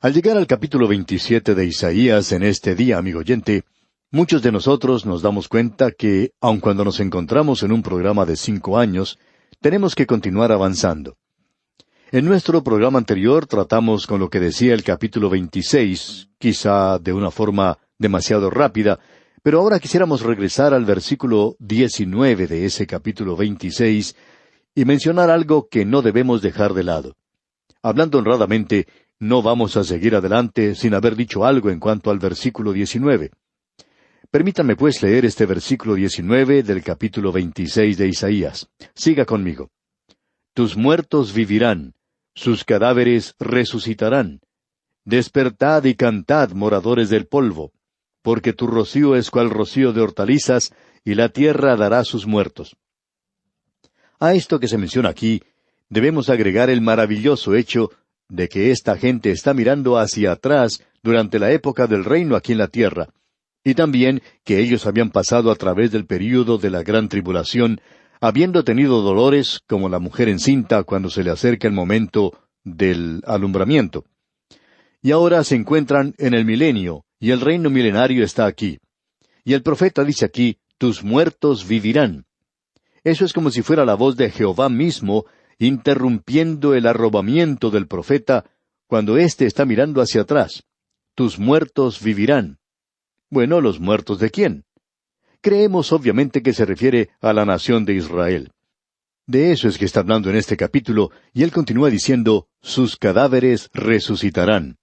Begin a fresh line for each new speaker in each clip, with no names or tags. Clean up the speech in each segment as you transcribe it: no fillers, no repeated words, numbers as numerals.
Al llegar al capítulo 27 de Isaías en este día, amigo oyente, muchos de nosotros nos damos cuenta que, aun cuando nos encontramos en un programa de 5 años, tenemos que continuar avanzando. En nuestro programa anterior tratamos con lo que decía el capítulo 26, quizá de una forma demasiado rápida, pero ahora quisiéramos regresar al versículo 19 de ese capítulo 26 y mencionar algo que no debemos dejar de lado. Hablando honradamente, no vamos a seguir adelante sin haber dicho algo en cuanto al versículo 19. Permítanme pues leer este versículo 19 del capítulo 26 de Isaías. Siga conmigo. Tus muertos vivirán, sus cadáveres resucitarán. Despertad y cantad, moradores del polvo, porque tu rocío es cual rocío de hortalizas, y la tierra dará sus muertos. A esto que se menciona aquí, debemos agregar el maravilloso hecho de que esta gente está mirando hacia atrás durante la época del reino aquí en la tierra, y también que ellos habían pasado a través del período de la gran tribulación, habiendo tenido dolores como la mujer encinta cuando se le acerca el momento del alumbramiento. Y ahora se encuentran en el milenio, y el reino milenario está aquí. Y el profeta dice aquí, tus muertos vivirán. Eso es como si fuera la voz de Jehová mismo, interrumpiendo el arrobamiento del profeta, cuando éste está mirando hacia atrás. Tus muertos vivirán. Bueno, ¿los muertos de quién? Creemos obviamente que se refiere a la nación de Israel. De eso es que está hablando en este capítulo, y él continúa diciendo, sus cadáveres resucitarán.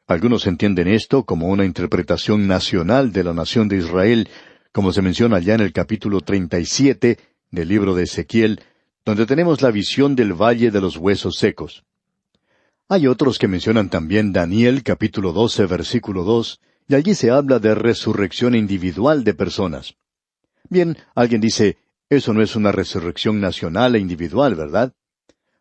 Algunos entienden esto como una interpretación nacional de la nación de Israel, como se menciona allá en el capítulo 37 del libro de Ezequiel, donde tenemos la visión del valle de los huesos secos. Hay otros que mencionan también Daniel capítulo 12 versículo 2, y allí se habla de resurrección individual de personas. Bien, alguien dice, eso no es una resurrección nacional e individual, ¿verdad?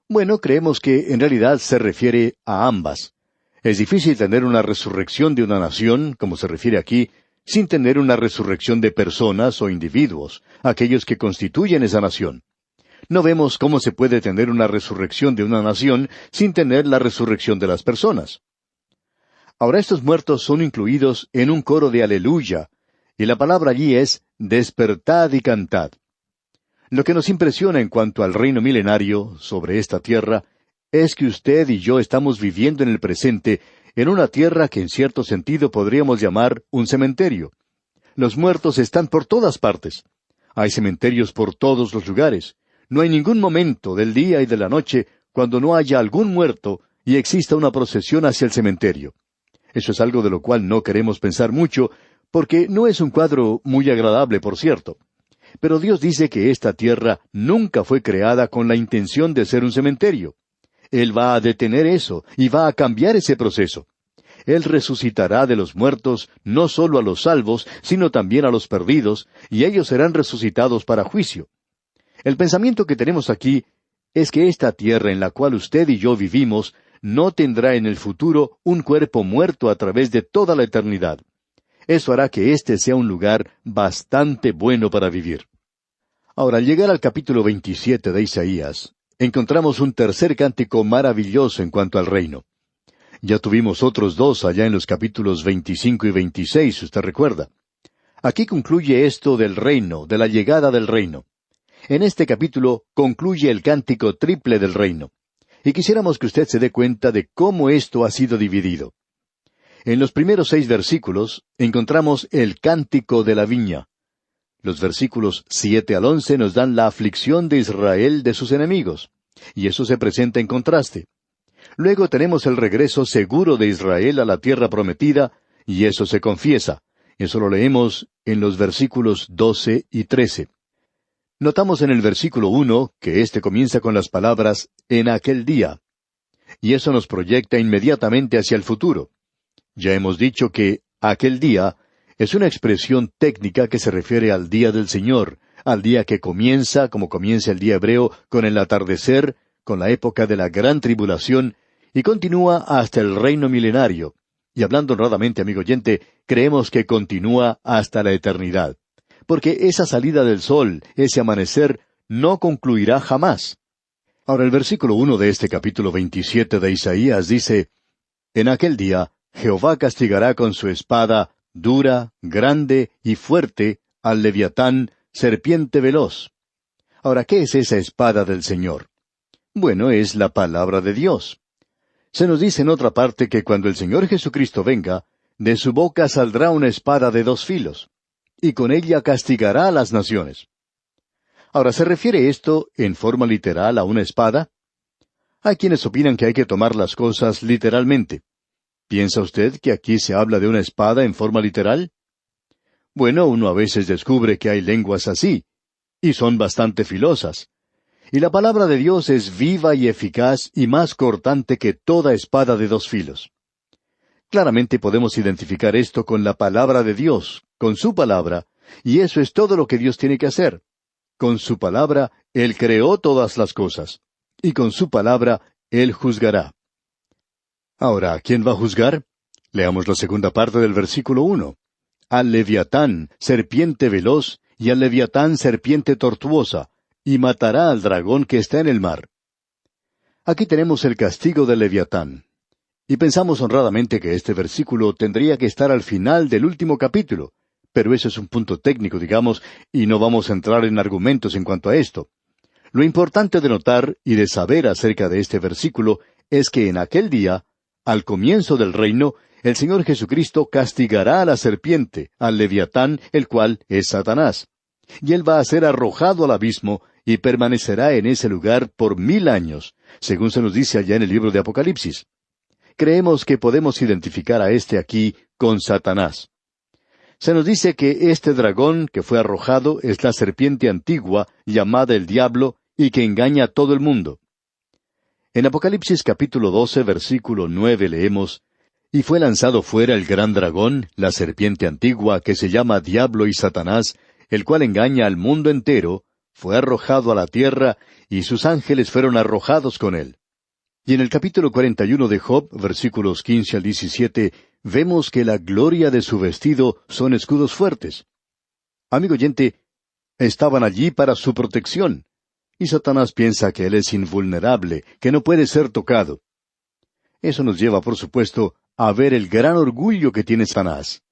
Bueno, creemos que en realidad se refiere a ambas. Es difícil tener una resurrección de una nación, como se refiere aquí, sin tener una resurrección de personas o individuos, aquellos que constituyen esa nación. No vemos cómo se puede tener una resurrección de una nación sin tener la resurrección de las personas. Ahora estos muertos son incluidos en un coro de aleluya, y la palabra allí es despertad y cantad. Lo que nos impresiona en cuanto al reino milenario sobre esta tierra es que usted y yo estamos viviendo en el presente en una tierra que en cierto sentido podríamos llamar un cementerio. Los muertos están por todas partes. Hay cementerios por todos los lugares. No hay ningún momento del día y de la noche cuando no haya algún muerto y exista una procesión hacia el cementerio. Eso es algo de lo cual no queremos pensar mucho, porque no es un cuadro muy agradable, por cierto. Pero Dios dice que esta tierra nunca fue creada con la intención de ser un cementerio. Él va a detener eso y va a cambiar ese proceso. Él resucitará de los muertos no solo a los salvos, sino también a los perdidos, y ellos serán resucitados para juicio. El pensamiento que tenemos aquí es que esta tierra en la cual usted y yo vivimos no tendrá en el futuro un cuerpo muerto a través de toda la eternidad. Eso hará que este sea un lugar bastante bueno para vivir. Ahora, al llegar al capítulo 27 de Isaías, encontramos un tercer cántico maravilloso en cuanto al reino. Ya tuvimos otros dos allá en los capítulos 25 y 26, usted recuerda. Aquí concluye esto del reino, de la llegada del reino. En este capítulo concluye el cántico triple del reino. Y quisiéramos que usted se dé cuenta de cómo esto ha sido dividido. En los primeros 6 versículos encontramos el cántico de la viña. Los versículos 7 al 11 nos dan la aflicción de Israel de sus enemigos. Y eso se presenta en contraste. Luego tenemos el regreso seguro de Israel a la tierra prometida, y eso se confiesa. Eso lo leemos en los versículos 12 y 13. Notamos en el versículo 1 que éste comienza con las palabras «en aquel día», y eso nos proyecta inmediatamente hacia el futuro. Ya hemos dicho que «aquel día» es una expresión técnica que se refiere al día del Señor, al día que comienza, como comienza el día hebreo, con el atardecer, con la época de la gran tribulación, y continúa hasta el reino milenario. Y hablando honradamente, amigo oyente, creemos que continúa hasta la eternidad. Porque esa salida del sol, ese amanecer, no concluirá jamás. Ahora el versículo 1 de este capítulo 27 de Isaías dice, En aquel día, Jehová castigará con su espada dura, grande y fuerte al Leviatán, serpiente veloz. Ahora, ¿qué es esa espada del Señor? Bueno, es la palabra de Dios. Se nos dice en otra parte que cuando el Señor Jesucristo venga, de su boca saldrá una espada de 2 filos, y con ella castigará a las naciones. Ahora, ¿se refiere esto en forma literal a una espada? Hay quienes opinan que hay que tomar las cosas literalmente. ¿Piensa usted que aquí se habla de una espada en forma literal? Bueno, uno a veces descubre que hay lenguas así, y son bastante filosas. Y la palabra de Dios es viva y eficaz y más cortante que toda espada de 2 filos. Claramente podemos identificar esto con la palabra de Dios, con su palabra, y eso es todo lo que Dios tiene que hacer. Con su palabra, Él creó todas las cosas, y con su palabra, Él juzgará. Ahora, ¿a quién va a juzgar? Leamos la segunda parte del versículo 1. Al Leviatán, serpiente veloz, y al Leviatán, serpiente tortuosa, y matará al dragón que está en el mar. Aquí tenemos el castigo del Leviatán. Y pensamos honradamente que este versículo tendría que estar al final del último capítulo, pero eso es un punto técnico, digamos, y no vamos a entrar en argumentos en cuanto a esto. Lo importante de notar y de saber acerca de este versículo es que en aquel día, al comienzo del reino, el Señor Jesucristo castigará a la serpiente, al Leviatán, el cual es Satanás. Y él va a ser arrojado al abismo y permanecerá en ese lugar por 1000 años, según se nos dice allá en el libro de Apocalipsis. Creemos que podemos identificar a este aquí con Satanás. Se nos dice que este dragón que fue arrojado es la serpiente antigua, llamada el diablo, y que engaña a todo el mundo. En Apocalipsis capítulo 12, versículo 9 leemos, «Y fue lanzado fuera el gran dragón, la serpiente antigua, que se llama Diablo y Satanás, el cual engaña al mundo entero, fue arrojado a la tierra, y sus ángeles fueron arrojados con él». Y en el capítulo 41 de Job, versículos 15 al 17, vemos que la gloria de su vestido son escudos fuertes. Amigo oyente, estaban allí para su protección. Y Satanás piensa que él es invulnerable, que no puede ser tocado. Eso nos lleva, por supuesto, a ver el gran orgullo que tiene Satanás.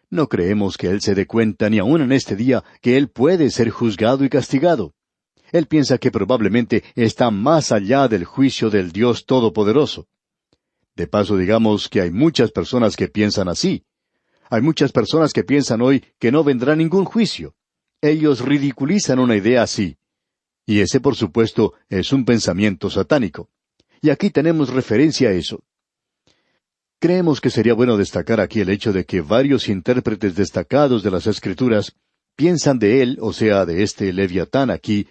No creemos que él se dé cuenta ni aun en este día que él puede ser juzgado y castigado. Él piensa que probablemente está más allá del juicio del Dios Todopoderoso. De paso, digamos que hay muchas personas que piensan así. Hay muchas personas que piensan hoy que no vendrá ningún juicio. Ellos ridiculizan una idea así. Y ese, por supuesto, es un pensamiento satánico. Y aquí tenemos referencia a eso. Creemos que sería bueno destacar aquí el hecho de que varios intérpretes destacados de las Escrituras piensan de él, o sea, de este Leviatán aquí,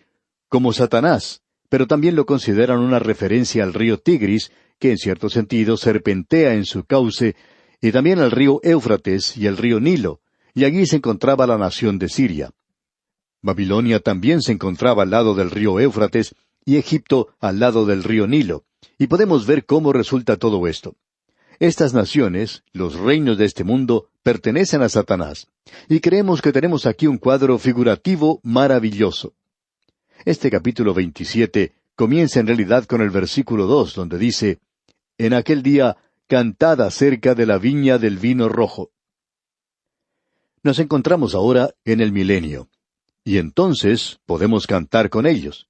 como Satanás, pero también lo consideran una referencia al río Tigris, que en cierto sentido serpentea en su cauce, y también al río Éufrates y el río Nilo, y allí se encontraba la nación de Siria. Babilonia también se encontraba al lado del río Éufrates, y Egipto al lado del río Nilo, y podemos ver cómo resulta todo esto. Estas naciones, los reinos de este mundo, pertenecen a Satanás, y creemos que tenemos aquí un cuadro figurativo maravilloso. Este capítulo 27 comienza en realidad con el versículo 2, donde dice, «En aquel día, cantad acerca de la viña del vino rojo». Nos encontramos ahora en el milenio, y entonces podemos cantar con ellos.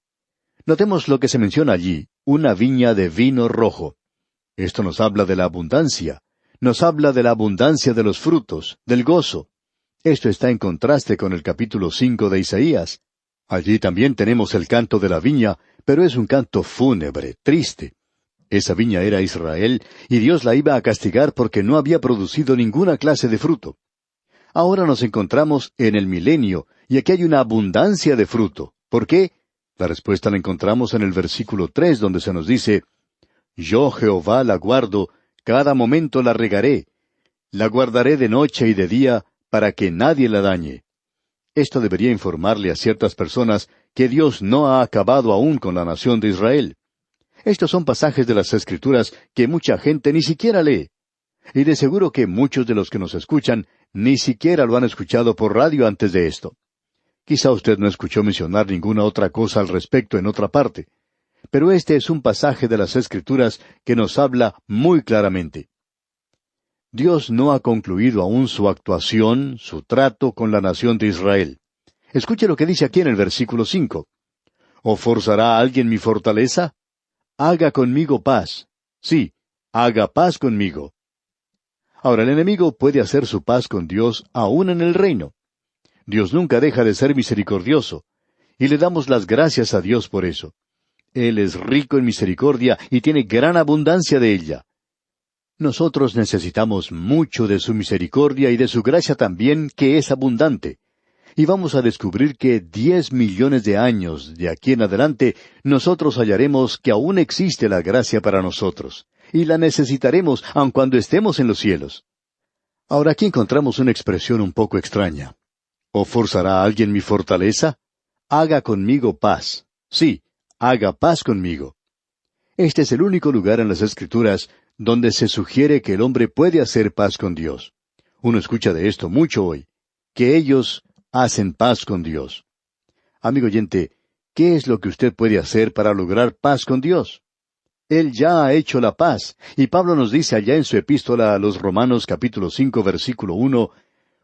Notemos lo que se menciona allí, una viña de vino rojo. Esto nos habla de la abundancia, nos habla de la abundancia de los frutos, del gozo. Esto está en contraste con el capítulo 5 de Isaías. Allí también tenemos el canto de la viña, pero es un canto fúnebre, triste. Esa viña era Israel, y Dios la iba a castigar porque no había producido ninguna clase de fruto. Ahora nos encontramos en el milenio, y aquí hay una abundancia de fruto. ¿Por qué? La respuesta la encontramos en el versículo 3, donde se nos dice, «Yo Jehová la guardo, cada momento la regaré. La guardaré de noche y de día, para que nadie la dañe». Esto debería informarle a ciertas personas que Dios no ha acabado aún con la nación de Israel. Estos son pasajes de las Escrituras que mucha gente ni siquiera lee. Y de seguro que muchos de los que nos escuchan ni siquiera lo han escuchado por radio antes de esto. Quizá usted no escuchó mencionar ninguna otra cosa al respecto en otra parte. Pero este es un pasaje de las Escrituras que nos habla muy claramente. Dios no ha concluido aún su actuación, su trato con la nación de Israel. Escuche lo que dice aquí en el versículo 5. ¿O forzará a alguien mi fortaleza? Haga conmigo paz. Sí, haga paz conmigo. Ahora, el enemigo puede hacer su paz con Dios aún en el reino. Dios nunca deja de ser misericordioso, y le damos las gracias a Dios por eso. Él es rico en misericordia y tiene gran abundancia de ella. Nosotros necesitamos mucho de su misericordia y de su gracia también, que es abundante. Y vamos a descubrir que 10 millones de años de aquí en adelante, nosotros hallaremos que aún existe la gracia para nosotros, y la necesitaremos aun cuando estemos en los cielos. Ahora aquí encontramos una expresión un poco extraña. ¿O forzará a alguien mi fortaleza? Haga conmigo paz. Sí, haga paz conmigo. Este es el único lugar en las Escrituras donde se sugiere que el hombre puede hacer paz con Dios. Uno escucha de esto mucho hoy, que ellos hacen paz con Dios. Amigo oyente, ¿qué es lo que usted puede hacer para lograr paz con Dios? Él ya ha hecho la paz, y Pablo nos dice allá en su epístola a los Romanos capítulo 5 versículo 1,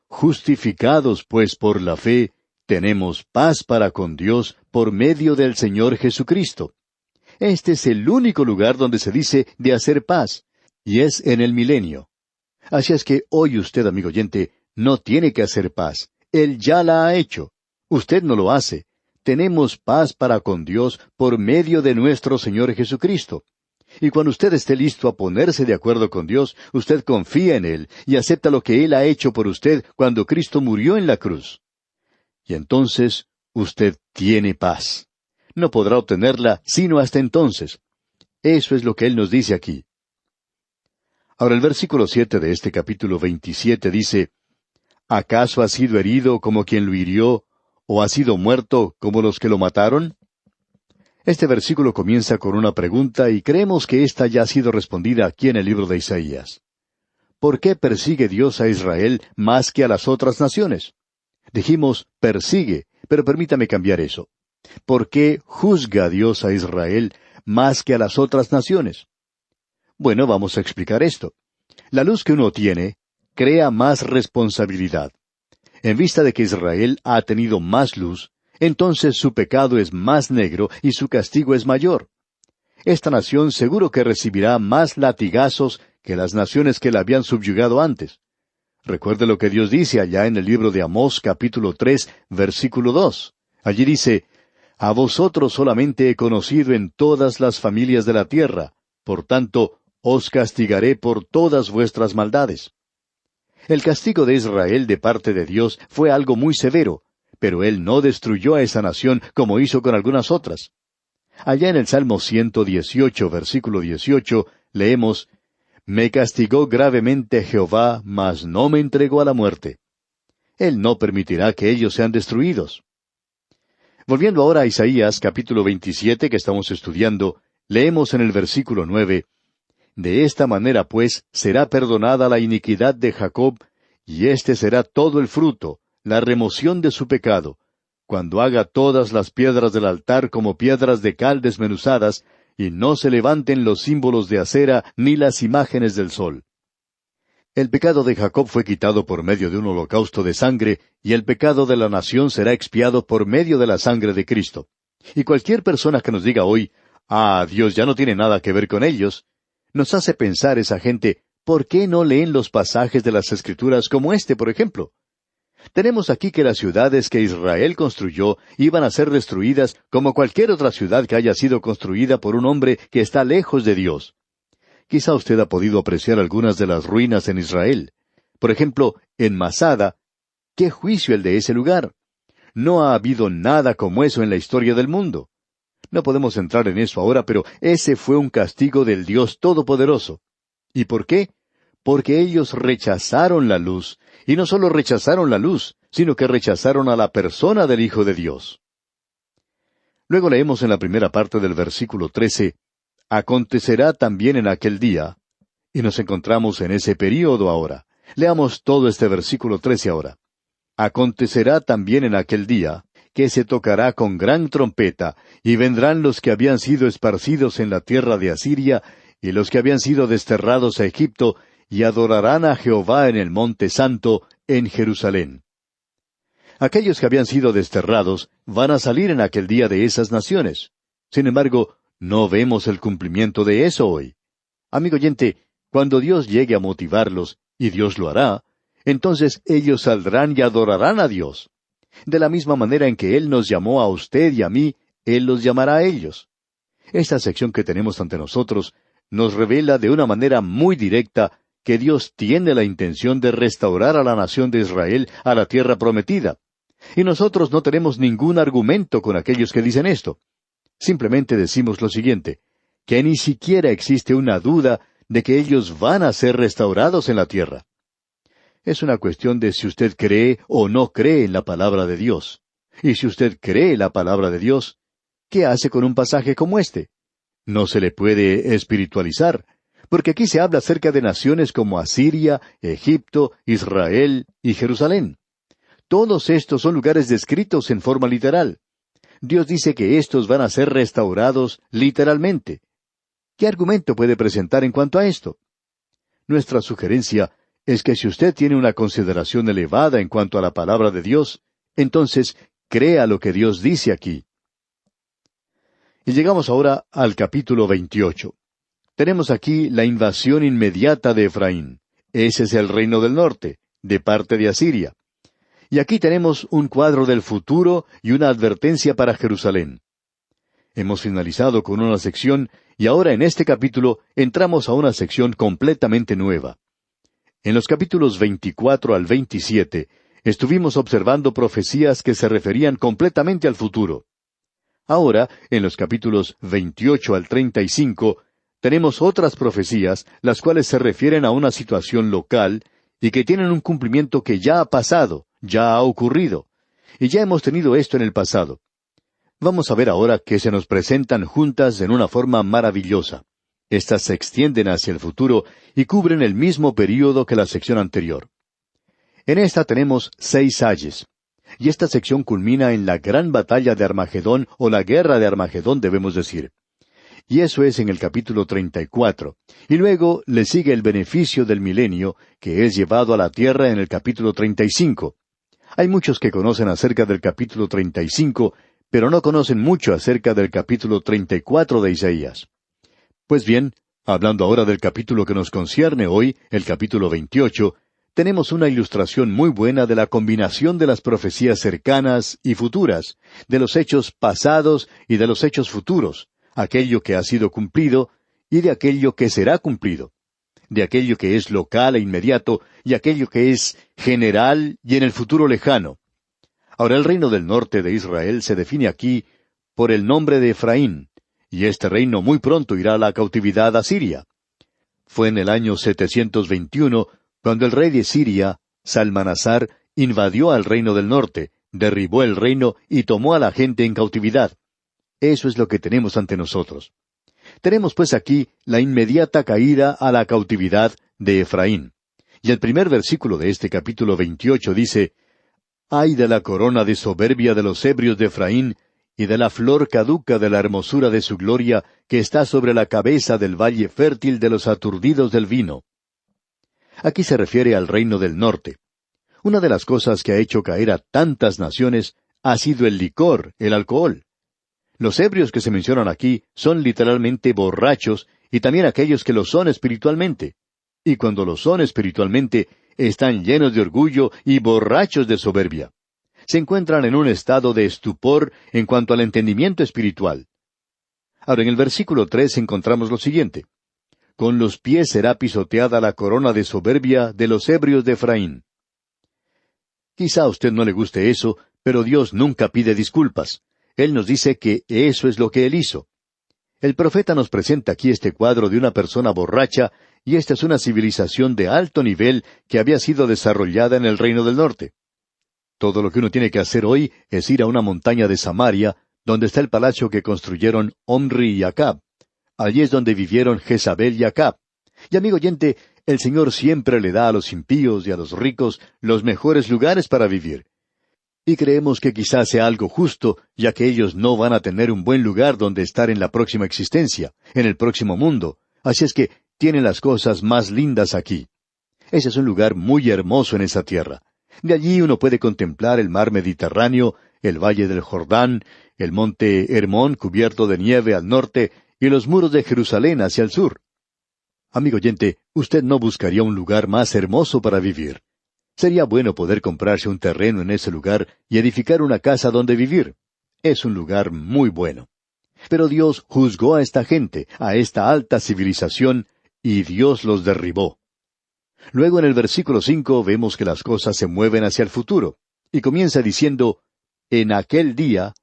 justificados pues por la fe, tenemos paz para con Dios por medio del Señor Jesucristo. Este es el único lugar donde se dice de hacer paz, y es en el milenio. Así es que hoy usted, amigo oyente, no tiene que hacer paz. Él ya la ha hecho. Usted no lo hace. Tenemos paz para con Dios por medio de nuestro Señor Jesucristo. Y cuando usted esté listo a ponerse de acuerdo con Dios, usted confía en Él y acepta lo que Él ha hecho por usted cuando Cristo murió en la cruz. Y entonces usted tiene paz. No podrá obtenerla sino hasta entonces. Eso es lo que Él nos dice aquí. Ahora el versículo 7 de este capítulo 27 dice, ¿acaso ha sido herido como quien lo hirió, o ha sido muerto como los que lo mataron? Este versículo comienza con una pregunta y creemos que ésta ya ha sido respondida aquí en el libro de Isaías. ¿Por qué persigue Dios a Israel más que a las otras naciones? Dijimos persigue, pero permítame cambiar eso. ¿Por qué juzga Dios a Israel más que a las otras naciones? Bueno, vamos a explicar esto. La luz que uno tiene crea más responsabilidad. En vista de que Israel ha tenido más luz, entonces su pecado es más negro y su castigo es mayor. Esta nación seguro que recibirá más latigazos que las naciones que la habían subyugado antes. Recuerde lo que Dios dice allá en el libro de Amós capítulo 3, versículo 2. Allí dice, «A vosotros solamente he conocido en todas las familias de la tierra, por tanto, os castigaré por todas vuestras maldades». El castigo de Israel de parte de Dios fue algo muy severo, pero Él no destruyó a esa nación como hizo con algunas otras. Allá en el Salmo 118, versículo 18, leemos, «Me castigó gravemente Jehová, mas no me entregó a la muerte». Él no permitirá que ellos sean destruidos. Volviendo ahora a Isaías capítulo 27 que estamos estudiando, leemos en el versículo 9, «De esta manera pues será perdonada la iniquidad de Jacob, y este será todo el fruto, la remoción de su pecado, cuando haga todas las piedras del altar como piedras de cal desmenuzadas, y no se levanten los símbolos de acera ni las imágenes del sol». El pecado de Jacob fue quitado por medio de un holocausto de sangre, y el pecado de la nación será expiado por medio de la sangre de Cristo. Y cualquier persona que nos diga hoy, Dios ya no tiene nada que ver con ellos, nos hace pensar esa gente, ¿por qué no leen los pasajes de las Escrituras como este, por ejemplo? Tenemos aquí que las ciudades que Israel construyó iban a ser destruidas como cualquier otra ciudad que haya sido construida por un hombre que está lejos de Dios. Quizá usted ha podido apreciar algunas de las ruinas en Israel. Por ejemplo, en Masada, ¿qué juicio el de ese lugar? No ha habido nada como eso en la historia del mundo. No podemos entrar en eso ahora, pero ese fue un castigo del Dios Todopoderoso. ¿Y por qué? Porque ellos rechazaron la luz, y no solo rechazaron la luz, sino que rechazaron a la persona del Hijo de Dios. Luego leemos en la primera parte del versículo 13, «Acontecerá también en aquel día», y nos encontramos en ese período ahora. Leamos todo este versículo 13 ahora. «Acontecerá también en aquel día, que se tocará con gran trompeta, y vendrán los que habían sido esparcidos en la tierra de Asiria, y los que habían sido desterrados a Egipto, y adorarán a Jehová en el monte santo, en Jerusalén. Aquellos que habían sido desterrados van a salir en aquel día de esas naciones. Sin embargo, no vemos el cumplimiento de eso hoy. Amigo oyente, cuando Dios llegue a motivarlos, y Dios lo hará, entonces ellos saldrán y adorarán a Dios. De la misma manera en que Él nos llamó a usted y a mí, Él los llamará a ellos. Esta sección que tenemos ante nosotros nos revela de una manera muy directa que Dios tiene la intención de restaurar a la nación de Israel a la tierra prometida. Y nosotros no tenemos ningún argumento con aquellos que dicen esto. Simplemente decimos lo siguiente, que ni siquiera existe una duda de que ellos van a ser restaurados en la tierra. Es una cuestión de si usted cree o no cree en la palabra de Dios. Y si usted cree la palabra de Dios, ¿qué hace con un pasaje como este? No se le puede espiritualizar, porque aquí se habla acerca de naciones como Asiria, Egipto, Israel y Jerusalén. Todos estos son lugares descritos en forma literal. Dios dice que estos van a ser restaurados literalmente. ¿Qué argumento puede presentar en cuanto a esto? Nuestra sugerencia es que si usted tiene una consideración elevada en cuanto a la palabra de Dios, entonces crea lo que Dios dice aquí. Y llegamos ahora al capítulo 28. Tenemos aquí la invasión inmediata de Efraín. Ese es el reino del norte, de parte de Asiria. Y aquí tenemos un cuadro del futuro y una advertencia para Jerusalén. Hemos finalizado con una sección y ahora en este capítulo entramos a una sección completamente nueva. En los capítulos 24 al 27 estuvimos observando profecías que se referían completamente al futuro. Ahora, en los capítulos 28 al 35, tenemos otras profecías, las cuales se refieren a una situación local y que tienen un cumplimiento que ya ha pasado, ya ha ocurrido. Y ya hemos tenido esto en el pasado. Vamos a ver ahora que se nos presentan juntas en una forma maravillosa. Estas se extienden hacia el futuro y cubren el mismo período que la sección anterior. En esta tenemos 6 ayes. Y esta sección culmina en la gran batalla de Armagedón, o la guerra de Armagedón, debemos decir. Y eso es en el capítulo 34. Y luego le sigue el beneficio del milenio, que es llevado a la tierra en el capítulo 35. Hay muchos que conocen acerca del capítulo 35, pero no conocen mucho acerca del capítulo 34 de Isaías. Pues bien, hablando ahora del capítulo que nos concierne hoy, el capítulo 28, tenemos una ilustración muy buena de la combinación de las profecías cercanas y futuras, de los hechos pasados y de los hechos futuros, aquello que ha sido cumplido y de aquello que será cumplido, de aquello que es local e inmediato y aquello que es general y en el futuro lejano. Ahora el reino del norte de Israel se define aquí por el nombre de Efraín, y este reino muy pronto irá a la cautividad a Siria. Fue en el año 721 cuando el rey de Siria, Salmanasar, invadió al reino del norte, derribó el reino y tomó a la gente en cautividad. Eso es lo que tenemos ante nosotros. Tenemos pues aquí la inmediata caída a la cautividad de Efraín. Y el primer versículo de este capítulo 28 dice, «Ay de la corona de soberbia de los ebrios de Efraín, y de la flor caduca de la hermosura de su gloria, que está sobre la cabeza del valle fértil de los aturdidos del vino». Aquí se refiere al reino del norte. Una de las cosas que ha hecho caer a tantas naciones ha sido el licor, el alcohol. Los ebrios que se mencionan aquí son literalmente borrachos y también aquellos que lo son espiritualmente. Y cuando lo son espiritualmente, están llenos de orgullo y borrachos de soberbia. Se encuentran en un estado de estupor en cuanto al entendimiento espiritual. Ahora, en el versículo 3 encontramos lo siguiente. Con los pies será pisoteada la corona de soberbia de los ebrios de Efraín. Quizá a usted no le guste eso, pero Dios nunca pide disculpas. Él nos dice que eso es lo que Él hizo. El profeta nos presenta aquí este cuadro de una persona borracha, y esta es una civilización de alto nivel que había sido desarrollada en el reino del norte. Todo lo que uno tiene que hacer hoy es ir a una montaña de Samaria, donde está el palacio que construyeron Omri y Acab. Allí es donde vivieron Jezabel y Acab. Y amigo oyente, el Señor siempre le da a los impíos y a los ricos los mejores lugares para vivir. Y creemos que quizás sea algo justo, ya que ellos no van a tener un buen lugar donde estar en la próxima existencia, en el próximo mundo. Así es que tienen las cosas más lindas aquí. Ese es un lugar muy hermoso en esa tierra. De allí uno puede contemplar el mar Mediterráneo, el valle del Jordán, el monte Hermón cubierto de nieve al norte y los muros de Jerusalén hacia el sur. Amigo oyente, usted no buscaría un lugar más hermoso para vivir. Sería bueno poder comprarse un terreno en ese lugar y edificar una casa donde vivir. Es un lugar muy bueno. Pero Dios juzgó a esta gente, a esta alta civilización, y Dios los derribó. Luego en el versículo 5 vemos que las cosas se mueven hacia el futuro, y comienza diciendo, en aquel día.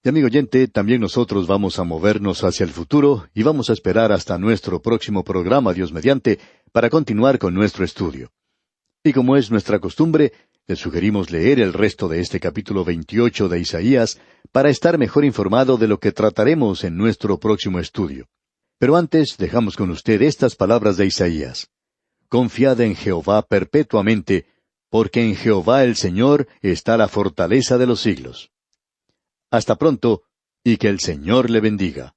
Y amigo oyente, también nosotros vamos a movernos hacia el futuro, y vamos a esperar hasta nuestro próximo programa, Dios mediante, para continuar con nuestro estudio. Y como es nuestra costumbre, le sugerimos leer el resto de este capítulo 28 de Isaías para estar mejor informado de lo que trataremos en nuestro próximo estudio. Pero antes dejamos con usted estas palabras de Isaías. Confiad en Jehová perpetuamente, porque en Jehová el Señor está la fortaleza de los siglos. Hasta pronto, y que el Señor le bendiga.